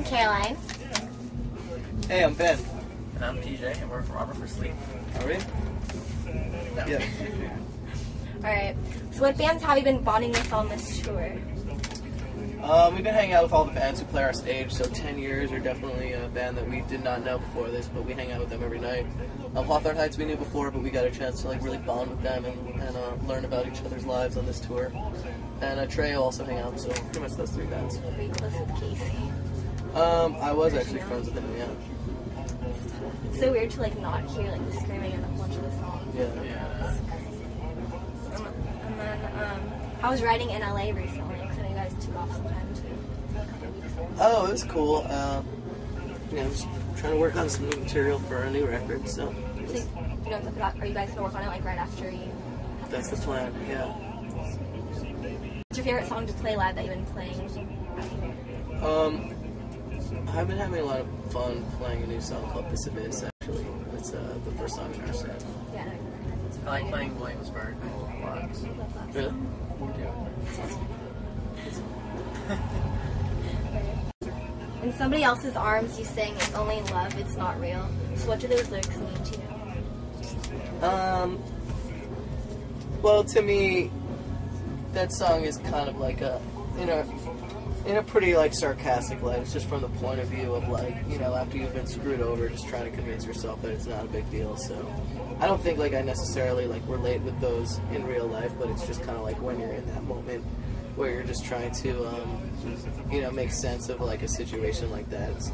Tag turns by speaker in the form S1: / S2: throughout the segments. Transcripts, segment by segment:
S1: Caroline.
S2: Hey, I'm Ben.
S3: And I'm PJ, and we're from Armor for Sleep.
S2: Are we?
S3: No.
S2: Yeah.
S1: Alright, so what bands have you been bonding with on this tour?
S2: We've been hanging out with all the bands who play our stage, so 10 Years are definitely a band that we did not know before this, but we hang out with them every night. Hawthorne Heights we knew before, but we got a chance to like really bond with them and learn about each other's lives on this tour. And Trey also hang out, so pretty much those three bands.
S1: Were you close with Casey?
S2: I was actually friends with him, yeah.
S1: It's so weird to like not hear like the screaming in a bunch of the songs.
S2: Yeah.
S1: And then I was riding in LA recently because I know you guys took off some time too. A couple weeks ago.
S2: Oh, it was cool. Just trying to work on some new material for a new record, so.
S1: So, are you guys gonna work on it like right after you?
S2: That's the plan, yeah.
S1: What's your favorite song to play live that you've been playing?
S2: I've been having a lot of fun playing a new song called This Abyss, actually. It's the first song in our set.
S1: Yeah, no,
S3: I like playing Williamsburg a lot.
S2: Really?
S1: In somebody else's arms, you sing "It's only love, it's not real." So, what do those lyrics mean to you?
S2: Well, to me, that song is kind of like in a pretty like sarcastic light. It's just from the point of view of like, after you've been screwed over, just trying to convince yourself that it's not a big deal. So I don't think like I necessarily like relate with those in real life, but it's just kind of like when you're in that moment where you're just trying to make sense of like a situation like that. It's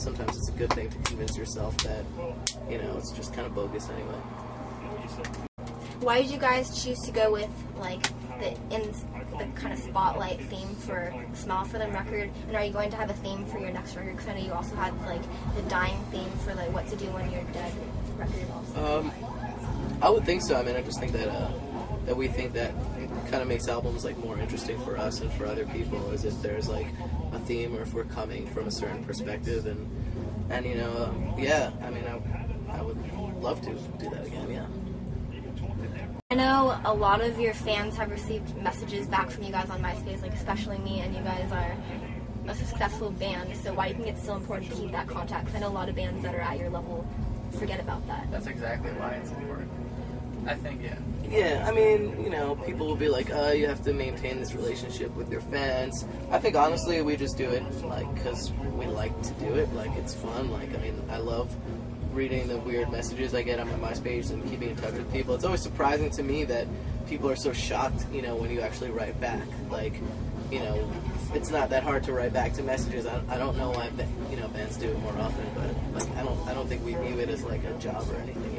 S2: sometimes it's a good thing to convince yourself that it's just kind of bogus anyway.
S1: Why did you guys choose to go with like the kind of spotlight theme for Smile for Them record? And are you going to have a theme for your next record? Because I know you also had like the dying theme for like What to Do When You're Dead record also.
S2: I would think so. I mean, I just think that we think that it kind of makes albums like more interesting for us and for other people, as if there's like a theme or if we're coming from a certain perspective. And yeah. I mean, I would love to do that again. Yeah.
S1: I know a lot of your fans have received messages back from you guys on MySpace, like especially me, and you guys are a successful band, so why do you think it's still important to keep that contact? Because I know a lot of bands that are at your level forget about that.
S3: That's exactly why it's important. I think, yeah.
S2: Yeah, I mean, people will be like, you have to maintain this relationship with your fans. I think, honestly, we just do it, like, because we like to do it. Like, it's fun. Like, I mean, I love reading the weird messages I get on my MySpace and keeping in touch with people. It's always surprising to me that people are so shocked, when you actually write back. Like, it's not that hard to write back to messages. I don't know why, bands do it more often, but like, I don't think we view it as like a job or anything,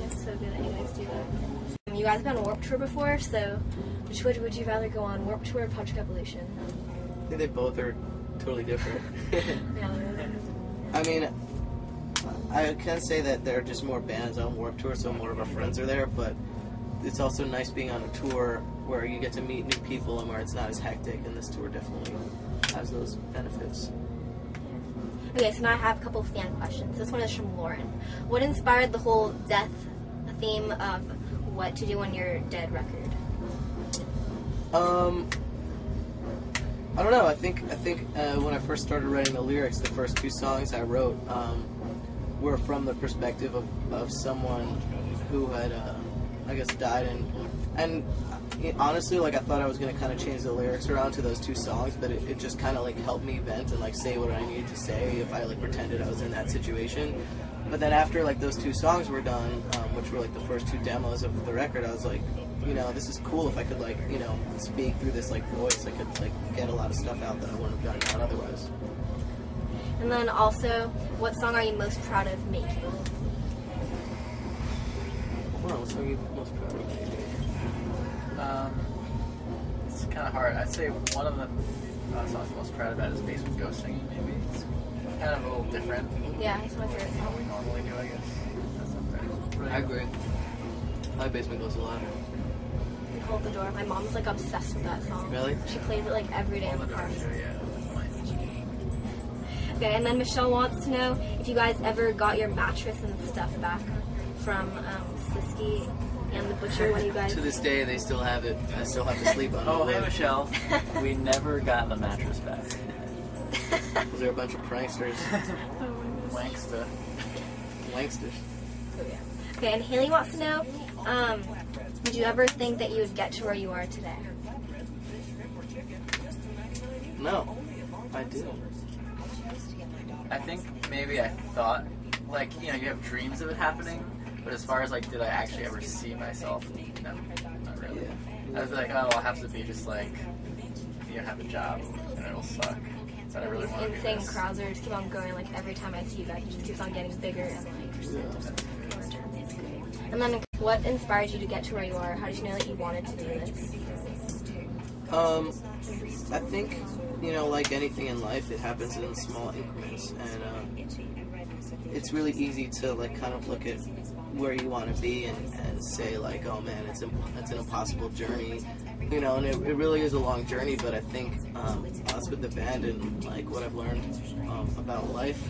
S1: It's so good that you guys do that. You guys have been on Warped Tour before, so which would you rather go on, Warped Tour or Project Evolution?
S2: I think they both are totally different. I mean, I can say that there are just more bands on Warped Tour, so more of our friends are there, but it's also nice being on a tour where you get to meet new people and where it's not as hectic, and this tour definitely has those benefits.
S1: Okay, so now I have a couple of fan questions. This one is from Lauren. What inspired the whole death theme of What to Do When You're Dead record?
S2: I don't know. I think when I first started writing the lyrics, the first two songs I wrote were from the perspective of someone who had, I guess, died, and honestly, like, I thought I was going to kind of change the lyrics around to those two songs, but it just kind of like helped me vent and like say what I needed to say if I like pretended I was in that situation. But then after like those two songs were done, which were like the first two demos of the record, I was like, this is cool. If I could like, speak through this like voice, I could like get a lot of stuff out that I wouldn't have gotten out otherwise.
S1: And then also, what song are you most proud of making?
S2: Well, what song are you most proud of making?
S3: It's kind of hard. I'd say one of the songs I'm most proud about is Basement Ghost Singing, maybe. It's kind of a little different.
S1: Yeah, it's my favorite
S3: What we
S1: song.
S3: normally do, I guess. That's not fair.
S2: I agree. I like Basement Ghost a lot.
S1: Hold the Door. My mom's like obsessed with that song.
S2: Really?
S1: She plays it like every day in the car.
S3: Yeah, that's mine.
S1: Okay, and then Michelle wants to know if you guys ever got your mattress and stuff back from Siski and the Butcher when you guys...
S2: To this day, they still have it. I still have to sleep on it.
S3: Oh, hey, Michelle. We never got the mattress back.
S2: Because they're a bunch of pranksters.
S3: Wanksta.
S2: Wanksters.
S1: Oh, yeah. Okay, and Haley wants to know, did you ever think that you would get to where you are today?
S2: No, I didn't.
S3: I think maybe I thought, like, you know, you have dreams of it happening, but as far as, like, did I actually ever see myself? No, not really.
S2: Yeah.
S3: I was like, oh, I'll have to be just, like, you know, have a job, and it'll suck. But I really want to do
S1: Insane
S3: this.
S1: crowds are just keep on going, like, every time I see you guys, it just keeps on getting bigger and, like, and then what inspired you to get to where you are? How did you know that you wanted to do this?
S2: I think, you know, like anything in life, it happens in small increments, and it's really easy to, like, kind of look at where you want to be and say, like, oh man, it's an impossible journey, you know, and it really is a long journey. But I think us with the band and, like, what I've learned about life,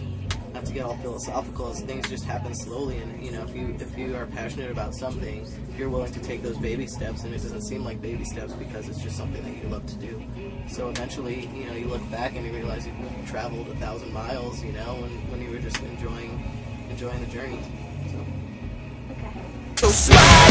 S2: not to get all philosophical, is things just happen slowly. And, you know, if you are passionate about something, you're willing to take those baby steps, and it doesn't seem like baby steps because it's just something that you love to do. So eventually, you know, you look back and you realize you've traveled 1,000 miles, you know, when you were just enjoying the journey. So.
S1: Okay.
S4: So slide